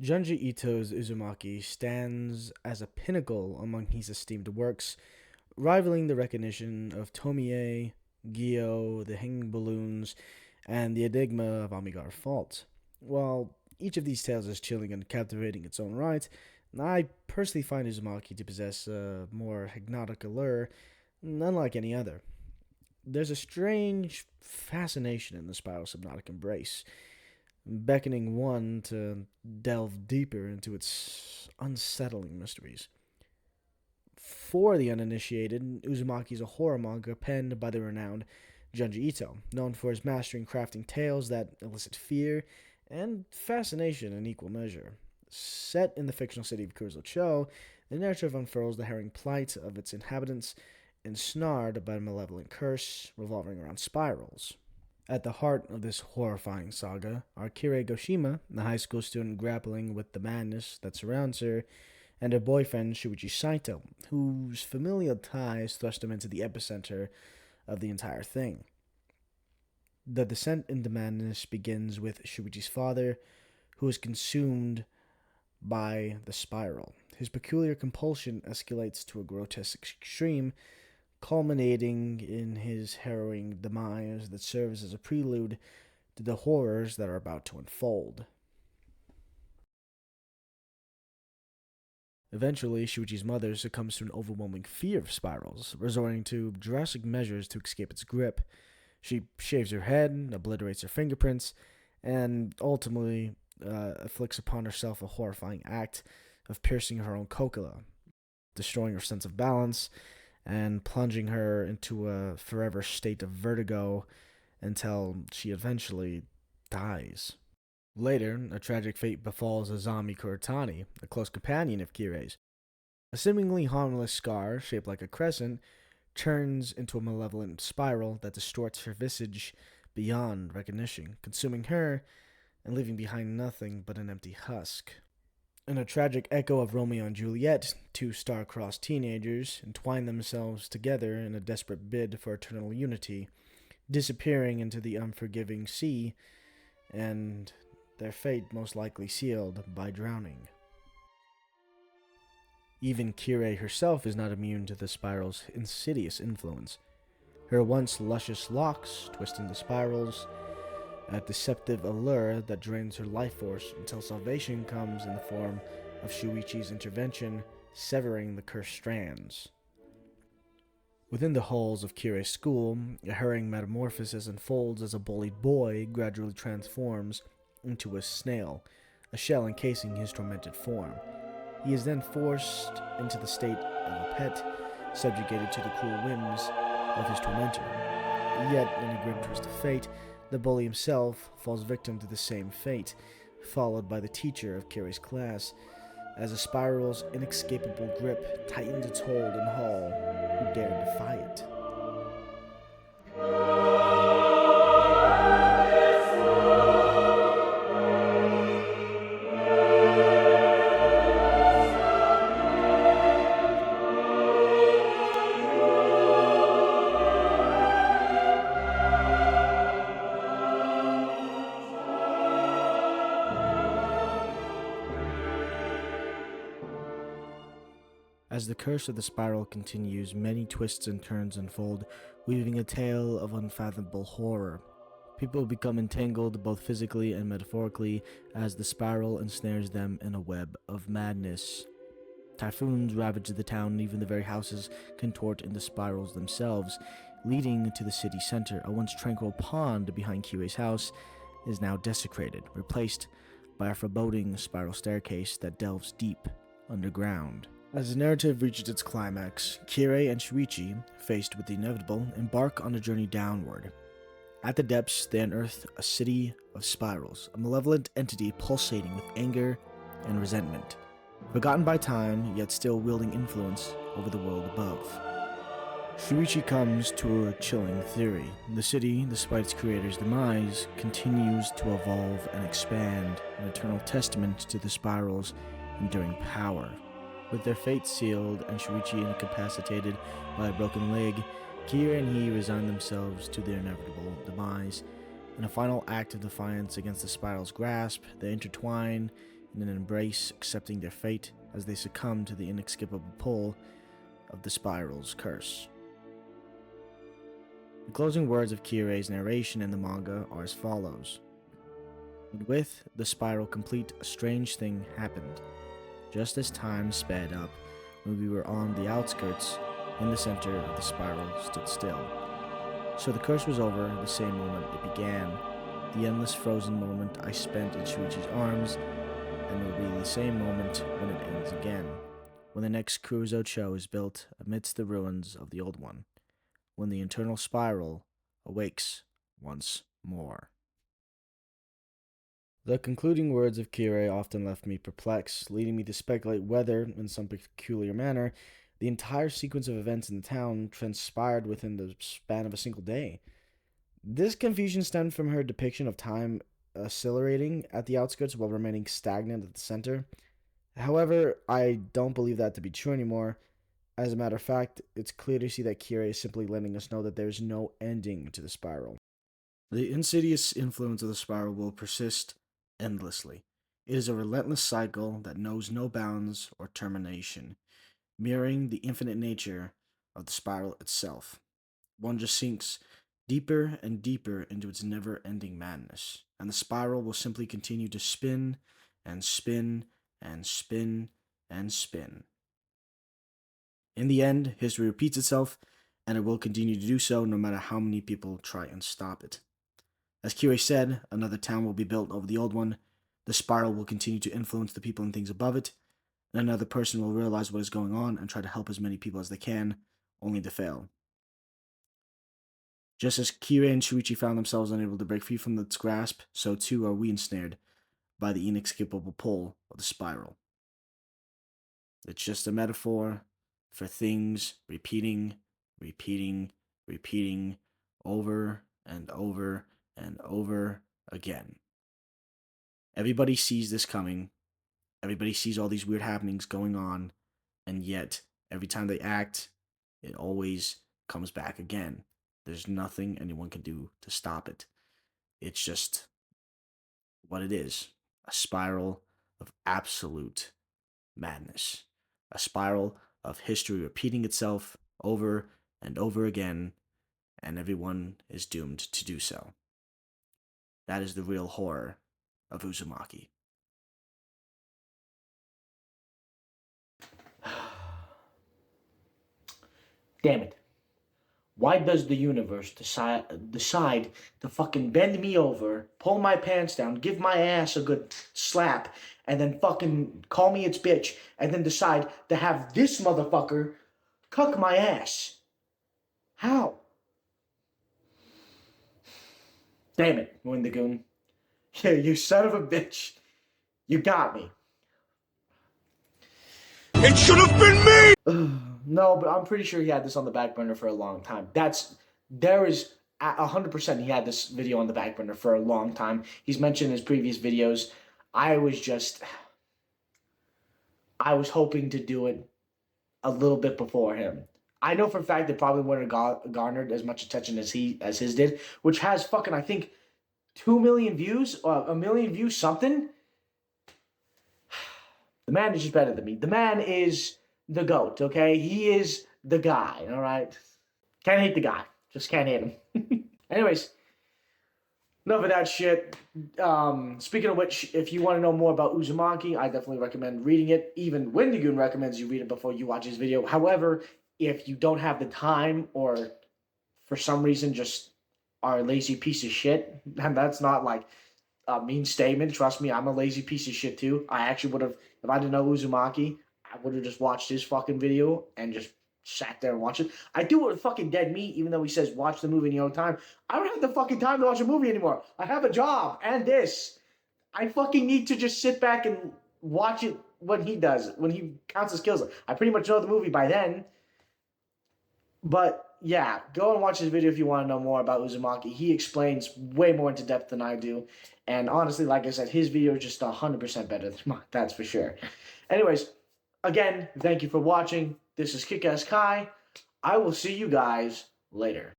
Junji Ito's Uzumaki stands as a pinnacle among his esteemed works, rivaling the recognition of Tomie, Gyo, the Hanging Balloons, and the Enigma of Amigar Fault. While each of these tales is chilling and captivating in its own right, I personally find Uzumaki to possess a more hypnotic allure, unlike any other. There's a strange fascination in the spiral's hypnotic embrace, beckoning one to delve deeper into its unsettling mysteries. For the uninitiated, Uzumaki is a horror manga penned by the renowned Junji Ito, known for his mastery in crafting tales that elicit fear and fascination in equal measure. Set in the fictional city of Kurozo, the narrative unfurls the harrowing plight of its inhabitants, ensnared by a malevolent curse revolving around spirals. At the heart of this horrifying saga are Kirie Goshima, the high school student grappling with the madness that surrounds her, and her boyfriend Shuichi Saito, whose familial ties thrust him into the epicenter of the entire thing. The descent into madness begins with Shuichi's father, who is consumed by the spiral. His peculiar compulsion escalates to a grotesque extreme, culminating in his harrowing demise that serves as a prelude to the horrors that are about to unfold. Eventually, Shuichi's mother succumbs to an overwhelming fear of spirals, resorting to drastic measures to escape its grip. She shaves her head, obliterates her fingerprints, and ultimately afflicts upon herself a horrifying act of piercing her own cochlea, destroying her sense of balance and plunging her into a forever state of vertigo until she eventually dies. Later, a tragic fate befalls Azami Kuretani, a close companion of Kirei's. A seemingly harmless scar, shaped like a crescent, turns into a malevolent spiral that distorts her visage beyond recognition, consuming her and leaving behind nothing but an empty husk. In a tragic echo of Romeo and Juliet, two star-crossed teenagers entwine themselves together in a desperate bid for eternal unity, disappearing into the unforgiving sea, and their fate most likely sealed by drowning. Even Kirei herself is not immune to the spiral's insidious influence. Her once luscious locks twist into spirals, a deceptive allure that drains her life force until salvation comes in the form of Shuichi's intervention, severing the cursed strands. Within the halls of Kirei's school, a harrowing metamorphosis unfolds as a bullied boy gradually transforms into a snail, a shell encasing his tormented form. He is then forced into the state of a pet, subjugated to the cruel whims of his tormentor. Yet, in a grim twist of fate, the bully himself falls victim to the same fate, followed by the teacher of Kirei's class, as the spiral's inescapable grip tightens its hold on Hall, who dare defy it. As the curse of the spiral continues, many twists and turns unfold, weaving a tale of unfathomable horror. People become entangled both physically and metaphorically as the spiral ensnares them in a web of madness. Typhoons ravage the town, and even the very houses contort into spirals themselves, leading to the city center. A once tranquil pond behind Kirei's house is now desecrated, replaced by a foreboding spiral staircase that delves deep underground. As the narrative reaches its climax, Kirie and Shuichi, faced with the inevitable, embark on a journey downward. At the depths, they unearth a city of spirals, a malevolent entity pulsating with anger and resentment, forgotten by time, yet still wielding influence over the world above. Shuichi comes to a chilling theory. The city, despite its creator's demise, continues to evolve and expand, an eternal testament to the spiral's enduring power. With their fate sealed and Shuichi incapacitated by a broken leg, Kira and he resign themselves to their inevitable demise. In a final act of defiance against the spiral's grasp, they intertwine in an embrace, accepting their fate as they succumb to the inescapable pull of the spiral's curse. The closing words of Kirie's narration in the manga are as follows. And with the spiral complete, a strange thing happened. Just as time sped up, when we were on the outskirts, in the center of the spiral stood still. So the curse was over the same moment it began, the endless frozen moment I spent in Shuichi's arms, and it will be the same moment when it ends again, when the next Kuruzo-cho is built amidst the ruins of the old one, when the internal spiral awakes once more. The concluding words of Kirie often left me perplexed, leading me to speculate whether, in some peculiar manner, the entire sequence of events in the town transpired within the span of a single day. This confusion stemmed from her depiction of time accelerating at the outskirts while remaining stagnant at the center. However, I don't believe that to be true anymore. As a matter of fact, it's clear to see that Kirie is simply letting us know that there's no ending to the spiral. The insidious influence of the spiral will persist endlessly. It is a relentless cycle that knows no bounds or termination, mirroring the infinite nature of the spiral itself. One just sinks deeper and deeper into its never-ending madness, and the spiral will simply continue to spin and spin and spin and spin. In the end, history repeats itself, and it will continue to do so no matter how many people try and stop it. As Kirie said, another town will be built over the old one, the spiral will continue to influence the people and things above it, and another person will realize what is going on and try to help as many people as they can, only to fail. Just as Kirie and Shuichi found themselves unable to break free from its grasp, so too are we ensnared by the inescapable pull of the spiral. It's just a metaphor for things repeating over and over and over again. Everybody sees this coming. Everybody sees all these weird happenings going on, and yet every time they act, it always comes back again. There's nothing anyone can do to stop it. It's just what it is. A spiral of absolute madness. A spiral of history repeating itself over and over again, and everyone is doomed to do so. That is the real horror of Uzumaki. Damn it. Why does the universe decide to fucking bend me over, pull my pants down, give my ass a good slap, and then fucking call me its bitch, and then decide to have this motherfucker cuck my ass? How? Damn it, Wendigoon. Yeah, you son of a bitch. You got me. It should have been me! No, but I'm pretty sure he had this on the back burner for a long time. There is 100% he had this video on the back burner for a long time. He's mentioned in his previous videos. I was hoping to do it a little bit before him. I know for a fact it probably wouldn't have garnered as much attention as his did, which has fucking, I think, 2 million views, or 1 million views, something. The man is just better than me. The man is the GOAT, okay? He is the guy, all right? Can't hate the guy. Just can't hate him. Anyways, enough of that shit. Speaking of which, if you want to know more about Uzumaki, I definitely recommend reading it. Even Wendigoon recommends you read it before you watch his video. However, if you don't have the time, or for some reason just are a lazy piece of shit, and that's not like a mean statement. Trust me, I'm a lazy piece of shit too. I actually would have, if I didn't know Uzumaki, I would have just watched his fucking video and just sat there and watched it. I do it with fucking dead meat, even though he says watch the movie in your own time. I don't have the fucking time to watch a movie anymore. I have a job and this. I fucking need to just sit back and watch it when he does, when he counts his kills. I pretty much know the movie by then. But yeah, go and watch his video if you want to know more about Uzumaki. He explains way more into depth than I do. And honestly, like I said, his video is just 100% better than mine, that's for sure. Anyways, again, thank you for watching. This is Kick-Ass Kai. I will see you guys later.